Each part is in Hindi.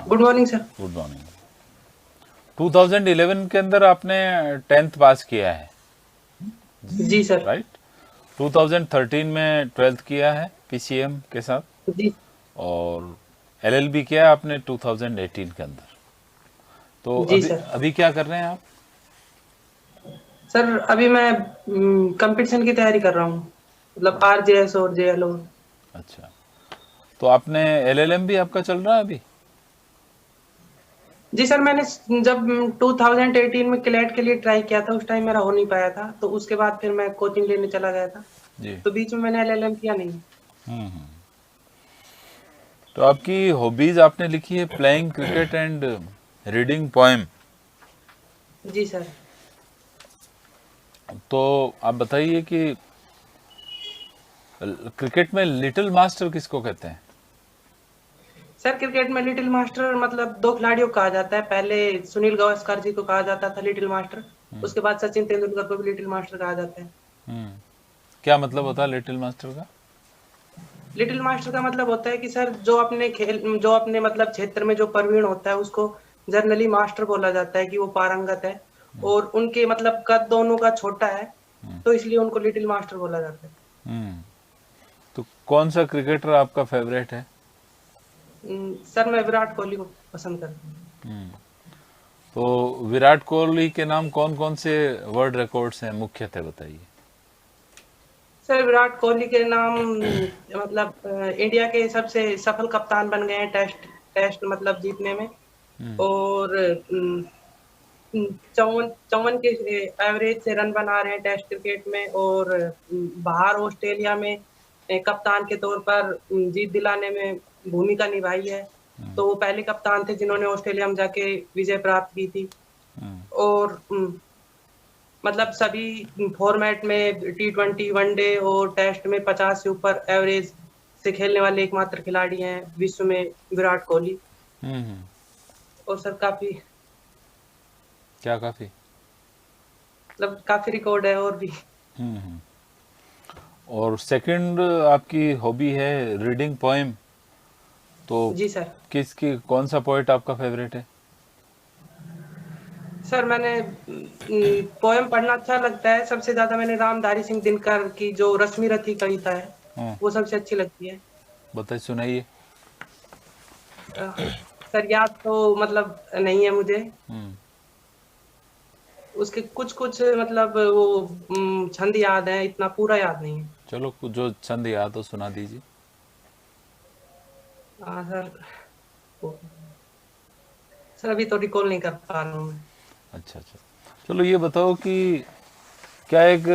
Good morning sir. Good morning. 2011 के अंदर आपने 10th पास किया है, जी सर। राइट? 2013 में 12th किया है पीसीएम के साथ, जी और एलएलबी किया है आपने 2018 के अंदर। तो जी अभी सर। अभी क्या कर रहे हैं आप? सर अभी मैं कंपटीशन की तैयारी कर रहा हूँ, मतलब आरजेएस और जेएलओ। अच्छा, तो आपने एलएलएम भी आपका चल रहा है अभी? जी सर, मैंने जब 2018 में क्लैट के लिए ट्राई किया था, उस टाइम मेरा हो नहीं पाया था, तो उसके बाद फिर मैं कोचिंग लेने चला गया था। जी। तो बीच में मैंने एलएलएम किया नहीं। तो आपकी हॉबीज आपने लिखी है playing cricket and reading poem. जी सर। तो आप बताइए कि क्रिकेट में लिटिल मास्टर किसको कहते हैं? सर क्रिकेट में लिटिल मास्टर मतलब दो खिलाड़ियों को कहा जाता है। पहले सुनील गावस्कर जी को कहा जाता था लिटिल मास्टर, उसके बाद सचिन तेंदुलकर को भी लिटिल मास्टर कहा जाता है। क्या मतलब होता है लिटिल मास्टर का? लिटिल मास्टर का मतलब होता है कि सर जो अपने मतलब क्षेत्र में जो प्रवीण होता है उसको जनरली मास्टर बोला जाता है, कि वो पारंगत है और उनके मतलब कद दोनों का छोटा है, तो इसलिए उनको लिटिल मास्टर बोला जाता है। तो कौन सा क्रिकेटर आपका फेवरेट है? सर मैं विराट कोहली को पसंद करता हूँ। तो विराट कोहली के नाम कौन कौन से वर्ल्ड रिकॉर्ड्स हैं, मुख्य थे बताइए। सर विराट कोहली के नाम मतलब इंडिया के सबसे सफल कप्तान बन गए हैं टेस्ट टेस्ट मतलब जीतने में, और चौवन चौवन के एवरेज से रन बना रहे हैं टेस्ट क्रिकेट में, और बाहर ऑस्ट्रेलिया में कप्तान के तौर पर जीत दिलाने में भूमिका निभाई है। तो वो पहले कप्तान थे जिन्होंने ऑस्ट्रेलिया में जाके विजय प्राप्त की थी। और मतलब सभी फॉर्मेट में T20 वनडे और टेस्ट में 50 से ऊपर एवरेज से खेलने वाले एकमात्र खिलाड़ी हैं विश्व में विराट कोहली। और सर काफी क्या काफी? मतलब काफी रिकॉर्ड है और भी। और सेकंड आपकी हॉबी है रीडिंग पोएम। तो जी सर। किसकी कौन सा पोएट आपका फेवरेट है? सर मैंने पोएम पढ़ना अच्छा लगता है। सबसे ज्यादा मैंने रामधारी सिंह दिनकर की जो रश्मि रथी कविता है हाँ, वो सबसे अच्छी लगती है। बताइए, सुनाइए। अ, सर याद तो मतलब नहीं है मुझे, उसके कुछ कुछ मतलब वो छंद याद है, इतना पूरा याद नहीं है। चलो, कुछ जो छंद याद हो सुना दीजिए। हाँ सर। सर अभी तो रिकॉल नहीं कर पा रहा हूँ मैं। अच्छा अच्छा, चलो ये बताओ कि क्या एक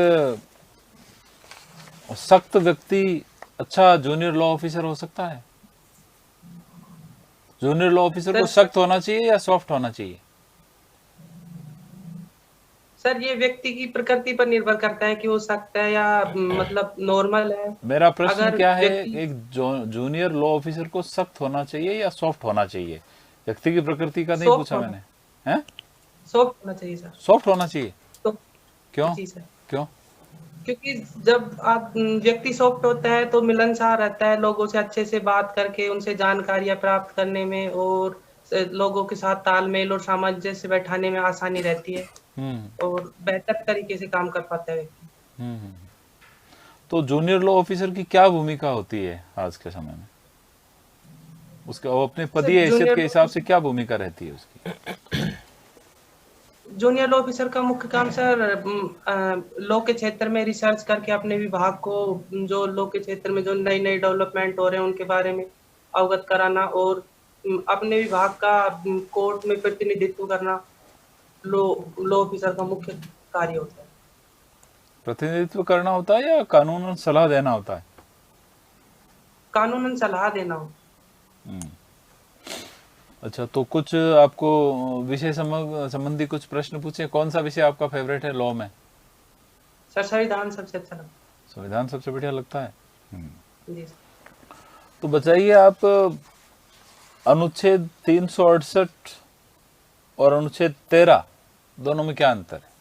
सख्त व्यक्ति अच्छा जूनियर लॉ ऑफिसर हो सकता है? जूनियर लॉ ऑफिसर को सर सख्त होना चाहिए या सॉफ्ट होना चाहिए? सर ये व्यक्ति की प्रकृति पर निर्भर करता है कि वो सख्त है या मतलब नॉर्मल है। मेरा प्रश्न अगर क्या है, व्यक्ति एक जूनियर लॉ ऑफिसर को सख्त होना चाहिए या सॉफ्ट होना चाहिए? व्यक्ति की प्रकृति का नहीं सॉफ्ट पूछा होना मैंने। हैं? सॉफ्ट होना चाहिए सर। सॉफ्ट होना चाहिए? तो क्यों? जी सर, क्यों? क्योंकि जब आप व्यक्ति सॉफ्ट होता है तो मिलनसार रहता है, लोगों से अच्छे से बात करके उनसे जानकारियां प्राप्त करने में और लोगों के साथ तालमेल और सामंजस्य बैठाने में आसानी रहती है, हम्म। और बेहतर तरीके से काम कर पाता है व्यक्ति। तो जूनियर लॉ ऑफिसर की क्या भूमिका होती है आज के समय में? उसके वो अपने सर पदीय हैसियत के हिसाब से क्या भूमिका रहती है उसकी? जूनियर लॉ ऑफिसर का मुख्य काम सर लॉ के क्षेत्र में रिसर्च करके अपने विभाग को जो लॉ के क्षेत्र में जो नई नई डेवलपमेंट हो रहे हैं उनके बारे में अवगत कराना, और अपने विभाग का कोर्ट में प्रतिनिधित्व करना लॉ लॉ ऑफिसर का मुख्य कार्य होता है। प्रतिनिधित्व करना होता है या कानूनन सलाह देना होता है? कानूनन सलाह देना हो। अच्छा, तो कुछ आपको विषय संबंधी कुछ प्रश्न पूछे। कौन सा विषय आपका फेवरेट है लॉ में? सर संविधान सबसे अच्छा लगता संविधान सबसे बढ़िया लगता है। है। जी सर। तो बताइए आप, अनुच्छेद 368 और अनुच्छेद 13 दोनों में क्या अंतर है?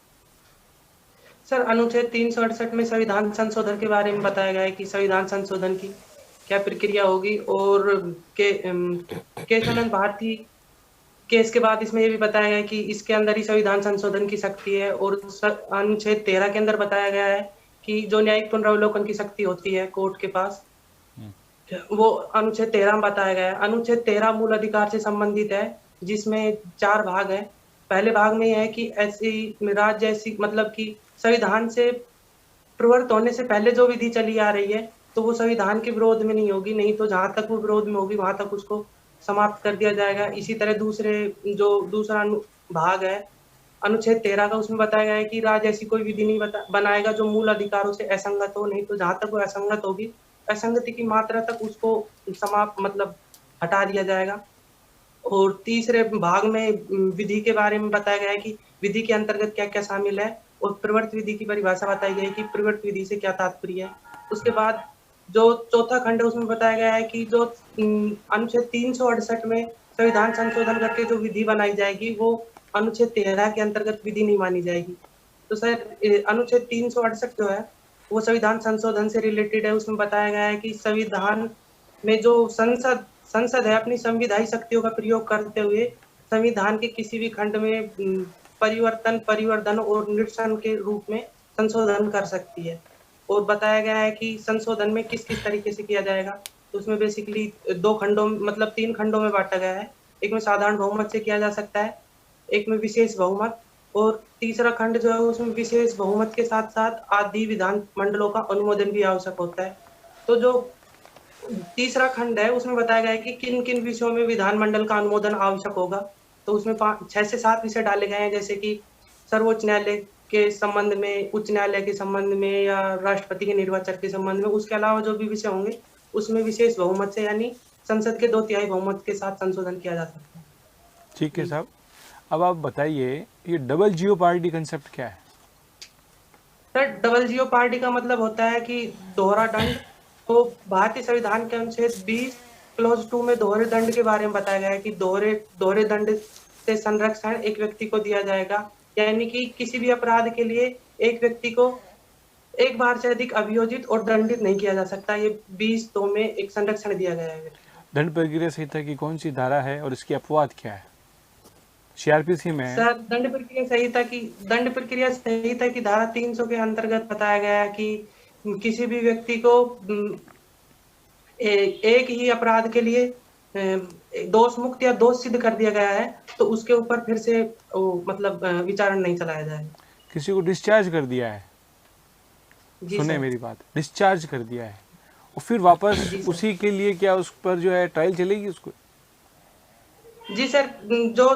सर अनुच्छेद 368 में संविधान संशोधन के बारे में बताया गया है कि संविधान संशोधन की क्या प्रक्रिया होगी, और केशवानंद भारती केस के बाद इसमें ये भी बताया गया है कि इसके अंदर ही संविधान संशोधन की शक्ति है, और अनुच्छेद 13 के अंदर बताया गया है कि जो न्यायिक पुनरावलोकन की शक्ति होती है कोर्ट के पास, वो अनुच्छेद 13 में बताया गया है। अनुच्छेद 13 मूल अधिकार से संबंधित है, जिसमें 4 भाग है। पहले भाग में यह है कि ऐसी राज्य ऐसी मतलब कि संविधान से प्रवृत्त होने से पहले जो विधि चली आ रही है तो वो संविधान के विरोध में नहीं होगी, नहीं तो जहां तक वो विरोध में होगी वहां तक उसको समाप्त कर दिया जाएगा। इसी तरह दूसरा भाग है अनुच्छेद 13 का, उसमें बताया गया है कि राज्य ऐसी कोई विधि नहीं बनाएगा जो मूल अधिकारों से असंगत हो, नहीं तो जहां तक वो असंगत होगी, असंगति की मात्रा तक उसको समाप्त मतलब हटा दिया जाएगा। और तीसरे भाग में विधि के बारे में बताया गया है कि विधि के अंतर्गत क्या क्या शामिल है, और प्रवृत्त विधि की परिभाषा बताई गई है कि प्रवृत्त विधि से क्या तात्पर्य है। उसके बाद जो चौथा खंड है उसमें बताया गया है कि जो अनुच्छेद 368 में संविधान संशोधन करके जो विधि बनाई जाएगी वो अनुच्छेद 13 के अंतर्गत विधि नहीं मानी जाएगी। तो सर अनुच्छेद 368 जो है वो संविधान संशोधन से रिलेटेड है। उसमें बताया गया है कि संविधान में जो संसद है अपनी संविधायी शक्तियों का प्रयोग करते हुए संविधान के किसी भी खंड में परिवर्तन, परिवर्धन और निरसन के रूप में संशोधन कर सकती है। और बताया गया है कि संशोधन में किस किस तरीके से किया जाएगा। तो उसमें बेसिकली 2 खंडों मतलब 3 खंडों में बांटा गया है। एक में साधारण बहुमत से किया जा सकता है, एक में विशेष बहुमत, और तीसरा खंड जो है उसमें विशेष बहुमत के साथ साथ आदि विधान मंडलों का अनुमोदन भी आवश्यक होता है। तो जो तीसरा खंड है उसमें बताया गया है कि किन किन विषयों में विधानमंडल का अनुमोदन आवश्यक होगा। तो उसमें 6 से 7 विषय डाले गए हैं, जैसे कि सर्वोच्च न्यायालय के संबंध में, उच्च न्यायालय के संबंध में, या राष्ट्रपति के निर्वाचन के संबंध में। उसके अलावा जो भी विषय होंगे उसमें विशेष बहुमत से यानी संसद के 2/3 बहुमत के साथ संशोधन किया जा सकता है। ठीक है साहब, अब आप बताइए ये डबल जियो पार्टी कंसेप्ट क्या है? सर डबल जियो पार्टी का मतलब होता है कि दोहरा दंड। तो भारतीय संविधान के अनुच्छेद 20 क्लॉज 2 में दोहरे दंड के बारे में बताया गया है कि दोहरे दंड से संरक्षण एक व्यक्ति को दिया जाएगा, यानी कि किसी भी अपराध के लिए एक व्यक्ति को एक बार से अधिक अभियोजित और दंडित नहीं किया जा सकता। ये 20(2) में एक संरक्षण दिया गया है। दंड प्रक्रिया संहिता की कौन सी धारा है और इसकी अपवाद क्या है? सीआरपीसी में सर दंड प्रक्रिया संहिता की धारा 300 के अंतर्गत बताया गया है कि किसी भी व्यक्ति को एक ही अपराध के लिए दोष मुक्त या दोष सिद्ध कर दिया गया है तो उसके ऊपर फिर से मतलब विचारण नहीं चलाया जाएगा। किसी को डिस्चार्ज कर दिया है, सुने सर। मेरी बात, डिस्चार्ज कर दिया है और फिर वापस उसी के लिए क्या उस पर जो है ट्रायल चलेगी उसको? जी सर, जो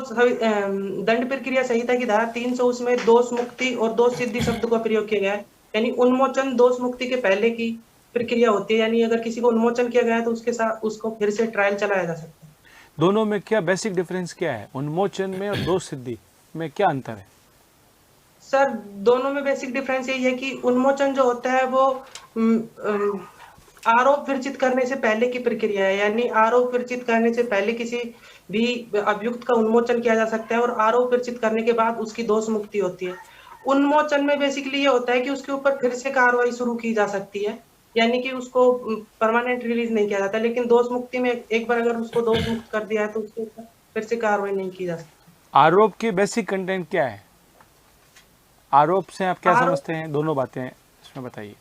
दंड प्रक्रिया संहिता की धारा 300 उसमें दोष मुक्ति और दोष सिद्धि शब्द का प्रयोग किया गया है, यानी उन्मोचन दोष मुक्ति के पहले की प्रक्रिया होती है, यानी अगर किसी को उन्मोचन किया गया है तो उसके साथ उसको फिर से ट्रायल चलाया जा सकता है। दोनों में क्या बेसिक डिफरेंस क्या है? उन्मोचन में और दोष सिद्धि में क्या अंतर है? सर दोनों में बेसिक डिफरेंस यही है कि उन्मोचन जो होता है वो आरोप विरचित करने से पहले की प्रक्रिया है, यानी आरोप विरचित करने से पहले किसी भी अभियुक्त का उन्मोचन किया जा सकता है और आरोप विरचित करने के बाद उसकी दोष मुक्ति होती है। उन्मोचन में बेसिकली ये होता है कि उसके ऊपर फिर से कार्रवाई शुरू की जा सकती है, यानी कि उसको परमानेंट रिलीज नहीं किया जाता, लेकिन दोष मुक्ति में एक बार अगर उसको दोष मुक्त कर दिया है तो उसके ऊपर फिर से कार्रवाई नहीं की जा सकती। आरोप के बेसिक कंटेंट क्या है? आरोप से आप क्या समझते हैं? दोनों बातें इसमें बताइए।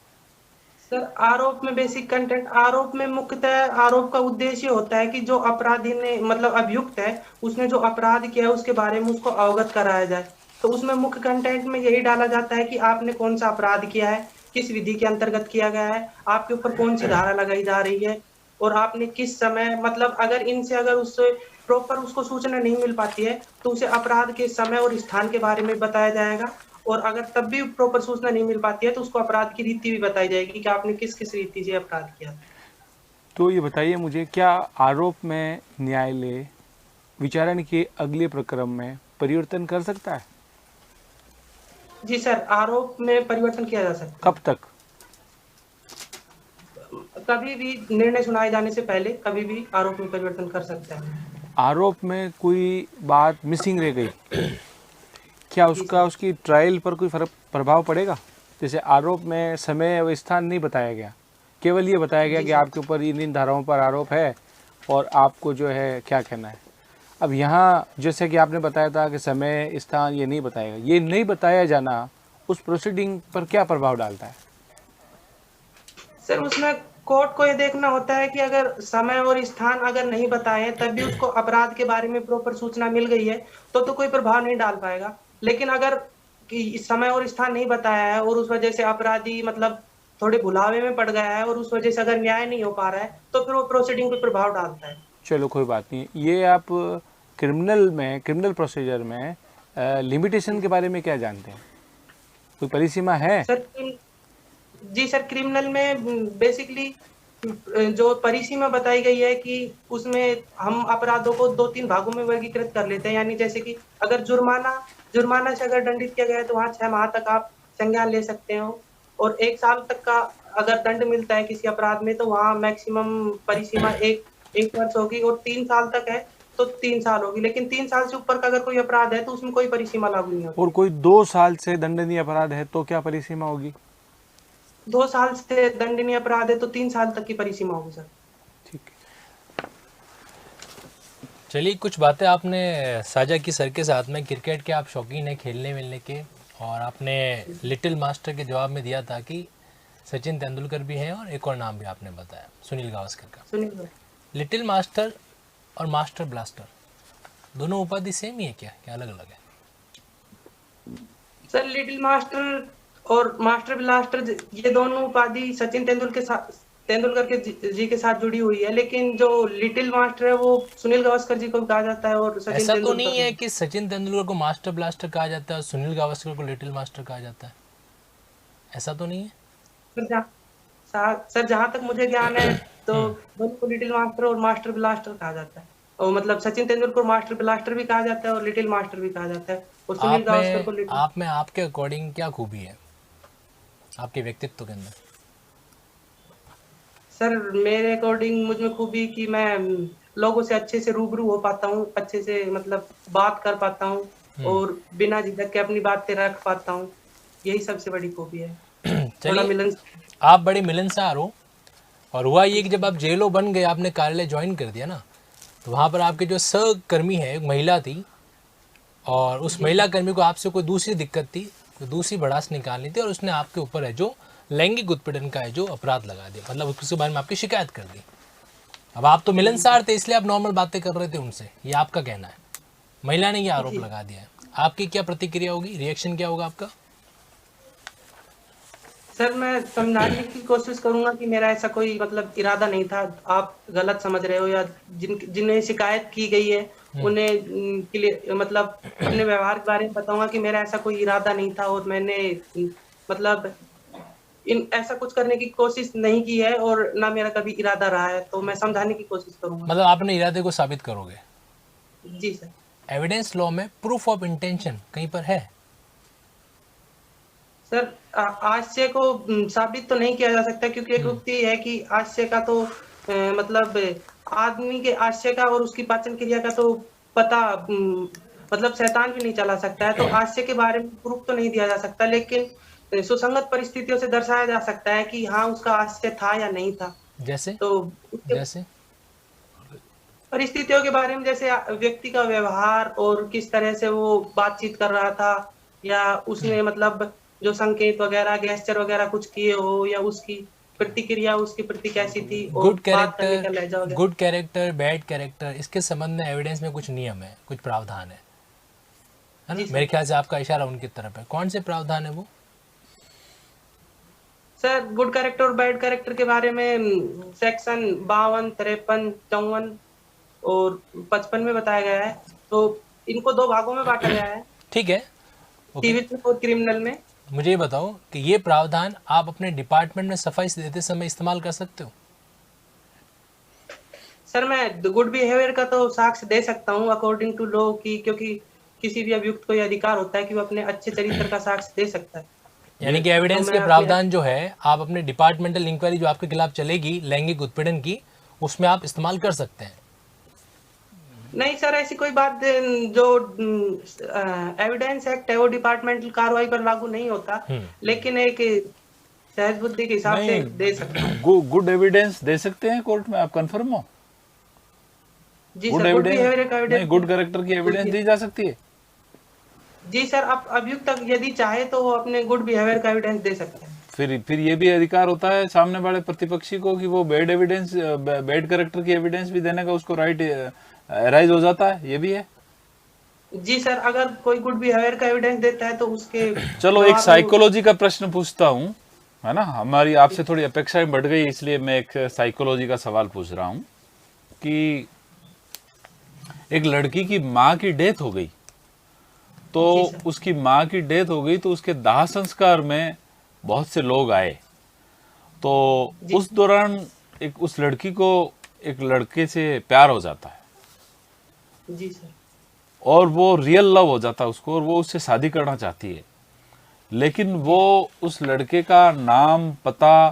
सर आरोप में बेसिक कंटेंट, आरोप में मुख्यतः आरोप का उद्देश्य होता है कि जो अपराधी ने मतलब अभियुक्त है उसने जो अपराध किया है उसके बारे में उसको अवगत कराया जाए। तो उसमें मुख्य कंटेंट में यही डाला जाता है कि आपने कौन सा अपराध किया है, किस विधि के अंतर्गत किया गया है, आपके ऊपर कौन सी धारा लगाई जा रही है, और आपने किस समय मतलब अगर उससे प्रॉपर उसको सूचना नहीं मिल पाती है तो उसे अपराध के समय और स्थान के बारे में बताया जाएगा, और अगर तब भी प्रॉपर सूचना नहीं मिल पाती है तो उसको अपराध की रीति भी बताई जाएगी कि आपने किस किस रीति से अपराध किया। तो ये बताइए मुझे, क्या आरोप में न्यायालय विचारण के अगले प्रक्रम में परिवर्तन कर सकता है? जी सर, आरोप में परिवर्तन किया जा सकता है। कब तक? कभी भी निर्णय सुनाए जाने से पहले कभी भी आरोप में परिवर्तन कर सकता है। आरोप में कोई बात मिसिंग रह गई, क्या उसकी ट्रायल पर कोई प्रभाव पड़ेगा? जैसे आरोप में समय व स्थान नहीं बताया गया, केवल ये बताया गया कि आपके ऊपर इन धाराओं पर आरोप है और आपको जो है क्या कहना है। अब यहाँ जैसे कि आपने बताया था कि समय स्थान ये नहीं बताएगा, ये नहीं बताया जाना उस प्रोसीडिंग पर क्या प्रभाव डालता है? सर उसमें कोर्ट को ये देखना होता है कि अगर समय और स्थान अगर नहीं बताए तब भी उसको अपराध के बारे में प्रॉपर सूचना मिल गई है तो कोई प्रभाव नहीं डाल पाएगा। लेकिन अगर कि समय और स्थान नहीं बताया है और उस वजह से अपराधी मतलब थोड़े भुलावे में पड़ गया है और उस वजह से अगर न्याय नहीं हो पा रहा है तो फिर वो प्रोसीडिंग पे प्रभाव डालता है। चलो कोई बात नहीं, ये आप क्रिमिनल प्रोसीजर में लिमिटेशन के बारे में क्या जानते हैं? कोई परिसीमा है? सर जी सर, क्रिमिनल में बेसिकली जो परिसीमा बताई गई है कि उसमें हम अपराधों को 2-3 भागों में वर्गीकृत कर लेते हैं। यानी जैसे कि अगर जुर्माना से अगर दंडित किया गया है तो वहाँ 6 माह तक आप संज्ञान ले सकते हो और 1 साल तक का अगर दंड मिलता है किसी अपराध में तो वहाँ मैक्सिमम परिसीमा 1 वर्ष होगी और 3 साल तक है तो 3 साल होगी। लेकिन 3 साल से ऊपर का अगर कोई अपराध है तो उसमें कोई परिसीमा लागू नहीं होती। और कोई 2 साल से दंडनीय अपराध है तो क्या परिसीमा होगी? 2 साल से दंडनीय अपराध है तो 3 साल तक की परिसीमा होगी सर। ठीक है। चलिए, कुछ बातें आपने साझा की सर के साथ में। क्रिकेट के आप शौकीन हैं खेलने मिलने के, और आपने लिटिल मास्टर के जवाब में दिया था कि सचिन तेंदुलकर भी हैं और एक और नाम भी आपने बताया, सुनील गावस्कर का। सुनील लिटिल मास्टर और मास्टर ब्लास्टर दोनों उपाधि सेम ही है क्या अलग अलग है? सर, लिटिल मास्टर और मास्टर ब्लास्टर ये दोनों उपाधि सचिन तेंदुलकर के जी के साथ जुड़ी हुई है, लेकिन जो लिटिल मास्टर है वो सुनील गावस्कर जी को कहा जाता है और सचिन ऐसा तो तेंदुलकर नहीं है कि सचिन तेंदुलकर को मास्टर ब्लास्टर कहा जाता है और सुनील गावस्कर को लिटिल मास्टर कहा जाता है? ऐसा तो नहीं है सर? जहाँ तक मुझे ज्ञान है तो दोनों को लिटिल मास्टर और मास्टर ब्लास्टर कहा जाता है। और मतलब सचिन तेंदुलकर को मास्टर ब्लास्टर भी कहा जाता है और लिटिल मास्टर भी कहा जाता है और सुनील गावस्कर को लिटिल। आप में आपके अकॉर्डिंग क्या खूबी है आपके व्यक्तित्व के अंदर? सर मेरे अकॉर्डिंग मुझ में खूबी कि मैं लोगों से अच्छे से रूबरू हो पाता हूँ, अच्छे से मतलब बात कर पाता हूँ और बिना झिझक के अपनी बातें रख पाता हूँ। यही सबसे बड़ी खूबी है। थोड़ा मिलन। आप बड़े मिलनसार हो, और हुआ ये कि जब आप जेलो बन गए, आपने कार्यालय ज्वाइन कर दिया ना, तो वहाँ पर आपके जो सहकर्मी है, एक महिला थी, और उस महिला कर्मी को आपसे कोई दूसरी दिक्कत थी, कोई दूसरी भड़ास निकालनी थी, और उसने आपके ऊपर है जो लैंगिक उत्पीड़न का है जो अपराध लगा दिया, मतलब उसके बारे में आपकी शिकायत कर दी। अब आप तो मिलनसार थे इसलिए आप नॉर्मल बातें कर रहे थे उनसे, ये आपका कहना है। महिला ने ये आरोप लगा दिया है, आपकी क्या प्रतिक्रिया होगी, रिएक्शन क्या होगा आपका? सर मैं समझाने की कोशिश करूंगा कि मेरा ऐसा कोई मतलब इरादा नहीं था, आप गलत समझ रहे हो, या जिन्हें शिकायत की गई है उन्हें के लिए मतलब अपने व्यवहार के बारे में बताऊंगा कि मेरा ऐसा कोई इरादा नहीं था और मैंने मतलब ऐसा कुछ करने की कोशिश नहीं की है और ना मेरा कभी इरादा रहा है, तो मैं समझाने की कोशिश करूंगा। मतलब आप अपने इरादे को साबित करोगे? जी सर। एविडेंस लॉ में प्रूफ ऑफ इंटेंशन कहीं पर है? सर आशय को साबित तो नहीं किया जा सकता, क्योंकि एक उक्ति है कि आशय का तो मतलब आदमी के आशय का और उसकी पाचन क्रिया का तो पता मतलब शैतान भी नहीं चला सकता है, तो आशय के बारे में प्रूफ तो नहीं दिया जा सकता, लेकिन सुसंगत परिस्थितियों से दर्शाया जा सकता है कि हाँ उसका आशय था या नहीं था। जैसे जैसे परिस्थितियों के बारे में, जैसे व्यक्ति का व्यवहार और किस तरह से वो बातचीत कर रहा था, या उसने मतलब जो संकेत वगैरह गेस्चर वगैरह कुछ किए हो, या उसकी प्रतिक्रिया उसके प्रति कैसी थी, गुड कैरेक्टर बैड कैरेक्टर, इसके संबंध में एविडेंस में कुछ नियम है, कुछ प्रावधान है ना? मेरे ख्याल से आपका इशारा उनकी तरफ है। कौन से प्रावधान है वो? सर गुड कैरेक्टर और बैड कैरेक्टर के बारे में सेक्शन 52, 53, 54 और 55 में बताया गया है, तो इनको 2 भागों में बांटा गया है। ठीक है, सिविल और क्रिमिनल में। मुझे ये बताओ कि ये प्रावधान आप अपने डिपार्टमेंट में सफाई देते समय इस्तेमाल कर सकते हो? सर मैं गुड बिहेवियर का तो साक्ष्य दे सकता हूँ अकॉर्डिंग टू लॉ की, क्योंकि किसी भी अभियुक्त को यह अधिकार होता है कि वो अपने अच्छे चरित्र का साक्ष्य दे सकता है। यानी कि एविडेंस के प्रावधान जो है आप अपने डिपार्टमेंटल इंक्वायरी जो आपके खिलाफ चलेगी लैंगिक उत्पीड़न की, उसमें आप इस्तेमाल कर सकते हैं? नहीं सर, ऐसी कोई बात, जो एविडेंस एक्ट है वो डिपार्टमेंटल कार्रवाई पर लागू नहीं होता, लेकिन एक सहज बुद्धि के हिसाब से दे सकते हैं। गुड एविडेंस दे सकते हैं कोर्ट में, आप कंफर्म हो? जी good sir, good behaviour evidence का नहीं, एविडेंस। गुड कैरेक्टर की एविडेंस दी जा सकती है। जी सर, अब अभियुक्त तक यदि चाहे तो वो अपने गुड बिहेवियर का एविडेंस दे सकते हैं। फिर ये भी अधिकार होता है सामने वाले प्रतिपक्षी को कि वो बैड एविडेंस, बैड कैरेक्टर की एविडेंस भी देने का उसको राइट अराइज हो जाता है, ये भी है। जी सर, अगर कोई गुड बिहेवियर का एविडेंस देता है तो उसके चलो एक जवाब में साइकोलॉजी का प्रश्न पूछता हूं, है ना, हमारी आपसे थोड़ी अपेक्षाएं बढ़ गई, इसलिए मैं एक साइकोलॉजी का सवाल पूछ रहा हूं कि एक लड़की की माँ की डेथ हो गई, तो जी सर। उसकी माँ की डेथ हो गई तो उसके दाह संस्कार में बहुत से लोग आए, तो जी उस दौरान एक उस लड़की को एक लड़के से प्यार हो जाता है जी सर। और वो रियल लव हो जाता है उसको, और वो उससे शादी करना चाहती है, लेकिन वो उस लड़के का नाम, पता,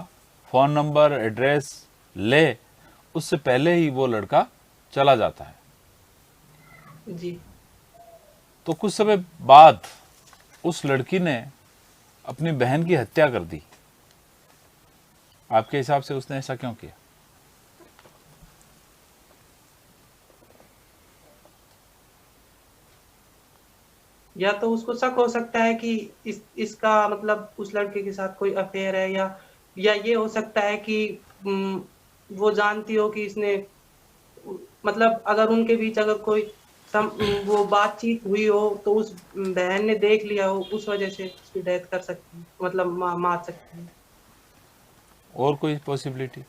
फोन नंबर, एड्रेस ले उससे पहले ही वो लड़का चला जाता है। जी तो कुछ समय बाद उस लड़की ने अपनी बहन की हत्या कर दी। आपके हिसाब से उसने ऐसा क्यों किया? या तो उसको शक हो सकता है कि इसका मतलब उस लड़के के साथ कोई अफेयर है, या ये हो सकता है कि वो जानती हो कि इसने मतलब अगर उनके बीच अगर कोई वो बातचीत हुई हो तो उस बहन ने देख लिया हो, उस वजह से उसकी डेथ कर सकती है, मतलब मार सकती है। और कोई पॉसिबिलिटी?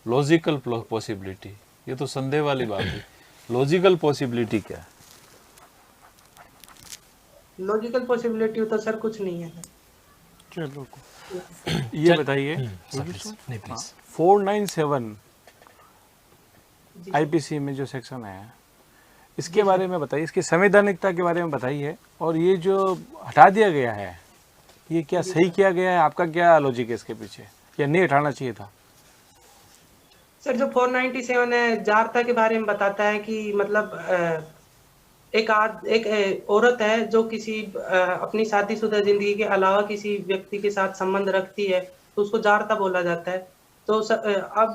लॉजिकल पॉसिबिलिटी, ये तो संदेह वाली बात है। लॉजिकल पॉसिबिलिटी क्या है? लॉजिकल पॉसिबिलिटी तो सर कुछ नहीं है। चलो ये बताइए, नहीं प्लीज। 497 जी आईपीसी में जो सेक्शन है इसके बारे में बताइए, इसकी संवैधानिकता के बारे में बताइए, और ये जो हटा दिया गया है ये क्या सही किया गया है? आपका क्या लॉजिक है इसके पीछे, या नहीं हटाना चाहिए था? सर, जो 497 है जारता के बारे में बताता है कि मतलब एक औरत है जो किसी अपनी शादीशुदा जिंदगी के अलावा किसी व्यक्ति के साथ संबंध रखती है तो उसको जारता बोला जाता है। तो अब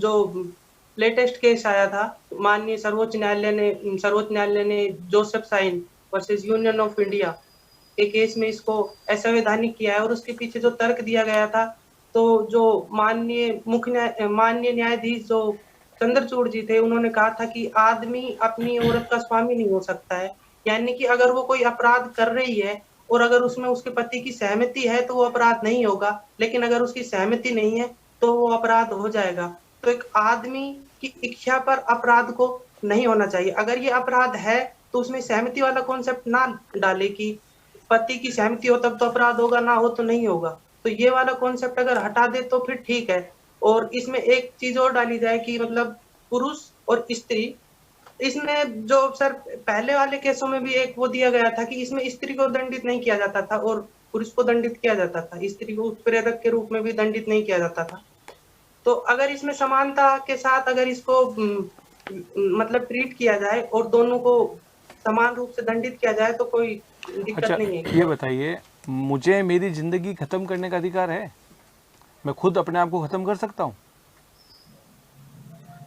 जो लेटेस्ट केस आया था, माननीय सर्वोच्च न्यायालय ने Joseph Shine versus Union of India के केस में इसको असंवैधानिक किया है, और उसके पीछे जो तर्क दिया गया था, तो जो माननीय न्यायाधीश जो चंद्रचूड़ जी थे, उन्होंने कहा था कि आदमी अपनी औरत का स्वामी नहीं हो सकता है, यानी कि अगर वो कोई अपराध कर रही है और अगर उसमें उसके पति की सहमति है तो वो अपराध नहीं होगा, लेकिन अगर उसकी सहमति नहीं है तो वो अपराध हो जाएगा। तो एक आदमी की इच्छा पर अपराध को नहीं होना चाहिए। अगर ये अपराध है तो उसमें सहमति वाला कॉन्सेप्ट ना डाले कि पति की सहमति हो तब तो अपराध होगा, ना हो तो नहीं होगा। तो ये वाला कॉन्सेप्ट अगर हटा दे तो फिर ठीक है। और इसमें एक चीज और डाली जाए कि मतलब पुरुष और स्त्री, इसमें जो सर पहले वाले केसों में भी एक वो दिया गया था कि इसमें स्त्री को दंडित नहीं किया जाता था और पुरुष को दंडित किया जाता था, स्त्री को उत्प्रेरक के रूप में भी दंडित नहीं किया जाता था। तो अगर इसमें समानता के साथ अगर इसको मतलब ट्रीट किया जाए और दोनों को समान रूप से दंडित किया जाए तो कोई दिक्कत अच्छा नहीं है। ये बताइए, मुझे मेरी जिंदगी खत्म करने का अधिकार है? मैं खुद अपने आप को खत्म कर सकता हूँ?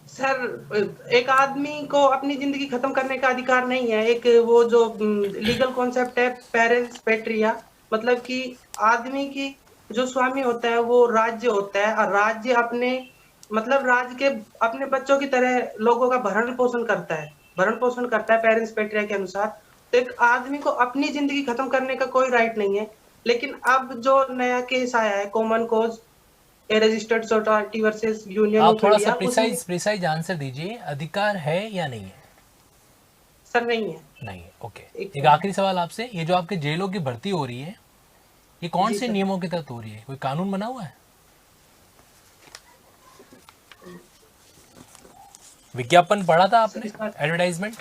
सर, एक आदमी को अपनी जिंदगी खत्म करने का अधिकार नहीं है। एक वो जो लीगल कॉन्सेप्ट है पेरेंट्स पैट्रिया, मतलब कि आदमी की जो स्वामी होता है वो राज्य होता है, और राज्य अपने मतलब राज्य के अपने बच्चों की तरह लोगों का भरण पोषण करता है पेरेंट्स पैट्रिया के अनुसार। तो एक आदमी को अपनी जिंदगी खत्म करने का कोई राइट नहीं है। लेकिन अब जो नया केस आया है common cause registered society versus union आप ऑफ थोड़ा इंडिया, सा प्रिसाइज आंसर दीजिए, अधिकार है या नहीं है? सर नहीं है। नहीं है, ओके। एक आखिरी सवाल आपसे, ये जो आपके जेलों की भर्ती हो रही है ये कौन से नियमों के तहत हो रही है? कोई कानून बना हुआ है? विज्ञापन पढ़ा था आपने, एडवर्टाइजमेंट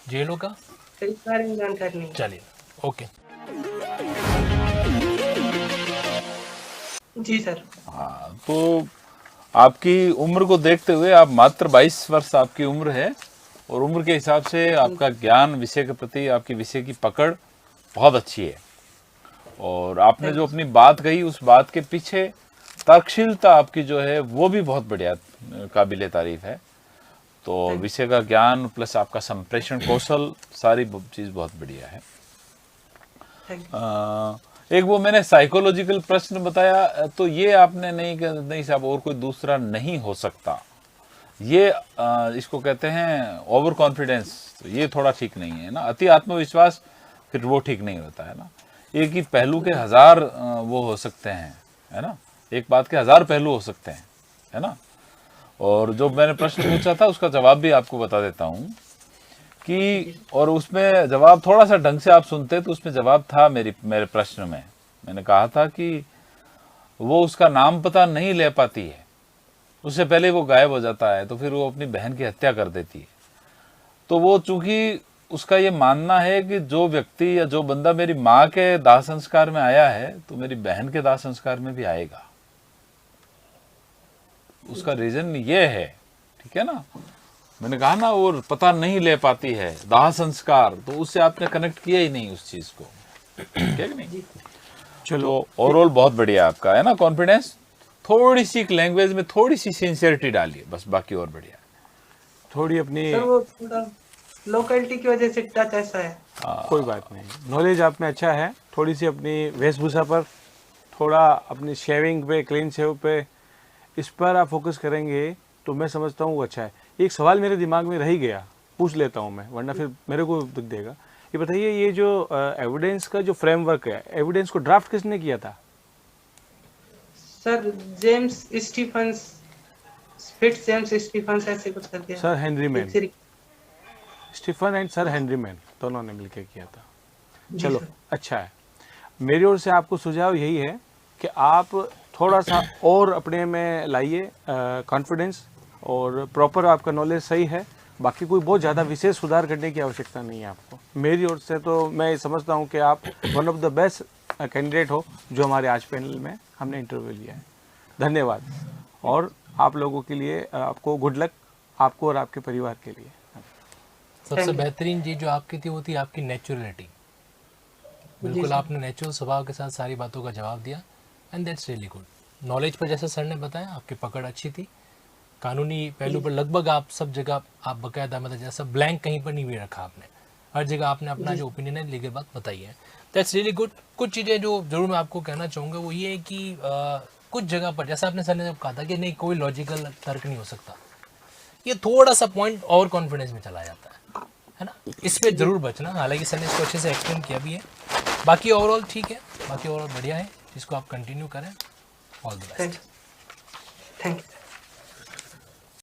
जेलों का? इस बारे में जानकारी नहीं। चलिए, ओके। जी सर। हाँ, तो आपकी उम्र को देखते हुए, आप मात्र 22 वर्ष आपकी उम्र है, और उम्र के हिसाब से आपका ज्ञान विषय के प्रति, आपकी विषय की पकड़ बहुत अच्छी है, और आपने जो अपनी बात कही उस बात के पीछे तर्कशीलता आपकी जो है वो भी बहुत बढ़िया, काबिले तारीफ है। तो विषय का ज्ञान प्लस आपका संप्रेषण कौशल, सारी चीज बहुत बढ़िया है। एक वो मैंने साइकोलॉजिकल प्रश्न बताया, तो ये आपने नहीं साहब, और कोई दूसरा नहीं हो सकता। ये इसको कहते हैं ओवर कॉन्फिडेंस, तो ये थोड़ा ठीक नहीं है ना। अति आत्मविश्वास फिर वो ठीक नहीं होता है ना। एक ही पहलू के 1000 वो हो सकते हैं, है ना, एक बात के 1000 पहलू हो सकते हैं, है ना। और जो मैंने प्रश्न पूछा था उसका जवाब भी आपको बता देता हूं कि, और उसमें जवाब थोड़ा सा ढंग से आप सुनते तो उसमें जवाब था मेरे प्रश्न में। मैंने कहा था कि वो उसका नाम पता नहीं ले पाती है, उससे पहले वो गायब हो जाता है, तो फिर वो अपनी बहन की हत्या कर देती है। तो वो चूंकि उसका ये मानना है कि जो व्यक्ति या जो बंदा मेरी माँ के दाह संस्कार में आया है तो मेरी बहन के दाह संस्कार में भी आएगा। उसका रीजन ये है, ठीक है ना। मैंने कहा ना वो पता नहीं ले पाती है दाह संस्कार, तो उससे आपने कनेक्ट किया ही नहीं उस चीज को, ठीक है कि नहीं। चलो ओवरऑल बहुत बढ़िया आपका है ना कॉन्फिडेंस। थोड़ी सी लैंग्वेज में थोड़ी सी सिंसियरिटी डालिए बस, बाकी और बढ़िया। थोड़ी अपनी सर वो थोड़ा लोकेलिटी की वजह से टच ऐसा है। कोई बात नहीं, नॉलेज आप में अच्छा है। थोड़ी सी अपनी वेशभूषा पर, थोड़ा अपनी शेविंग पे, क्लीन शेव पे, इस पर आप फोकस करेंगे तो मैं समझता हूँ वो अच्छा है। एक सवाल मेरे दिमाग में रह ही गया, पूछ लेता हूँ मैं, वरना फिर मेरे को दुख देगा। ये बताइए, ये जो एविडेंस का जो फ्रेमवर्क है, एविडेंस को ड्राफ्ट किसने किया था? Sir James Stephens, James Stephens ऐसे कुछ करते हैं। Sir Henry Maine, Stephen and sir Henry Maine दोनों ने मिलकर किया था। चलो अच्छा है। मेरी ओर से आपको सुझाव यही है कि आप थोड़ा सा और अपने में लाइए कॉन्फिडेंस, और प्रॉपर आपका नॉलेज सही है। बाकी कोई बहुत ज़्यादा विशेष सुधार करने की आवश्यकता नहीं है आपको। मेरी ओर से तो मैं समझता हूँ कि आप one of the best candidate हो जो हमारे आज पैनल में हमने इंटरव्यू लिया है। धन्यवाद, और आप लोगों के लिए आपको गुड लक, आपको और आपके परिवार के लिए। सबसे बेहतरीन चीज़ जो आपकी थी वो थी आपकी नेचुरलिटी। बिल्कुल आपने नेचुरल स्वभाव के साथ सारी बातों का जवाब दिया, and that's really good. Knowledge पर जैसे सर ने बताया आपकी पकड़ अच्छी थी। कानूनी पहलू पर लगभग आप सब जगह आप बकायदा, मतलब जैसा ब्लैंक कहीं पर नहीं भी रखा आपने, हर जगह आपने अपना जो ओपिनियन है लीगल बात बताई है। That's really good. कुछ चीज़ें जो जरूर मैं आपको कहना चाहूँगा वो ये है कि कुछ जगह पर जैसा आपने सर ने जब कहा था कि नहीं कोई लॉजिकल तर्क नहीं हो सकता, ये थोड़ा सा पॉइंट ओवर कॉन्फिडेंस में चला जाता है ना, इस पर जरूर बचना। हालांकि सर ने इसको अच्छे से एक्सप्लेन किया भी है। बाकी ओवरऑल ठीक है, बाकी ओवरऑल बढ़िया है, इसको आप कंटिन्यू करें। All the best. Thank you.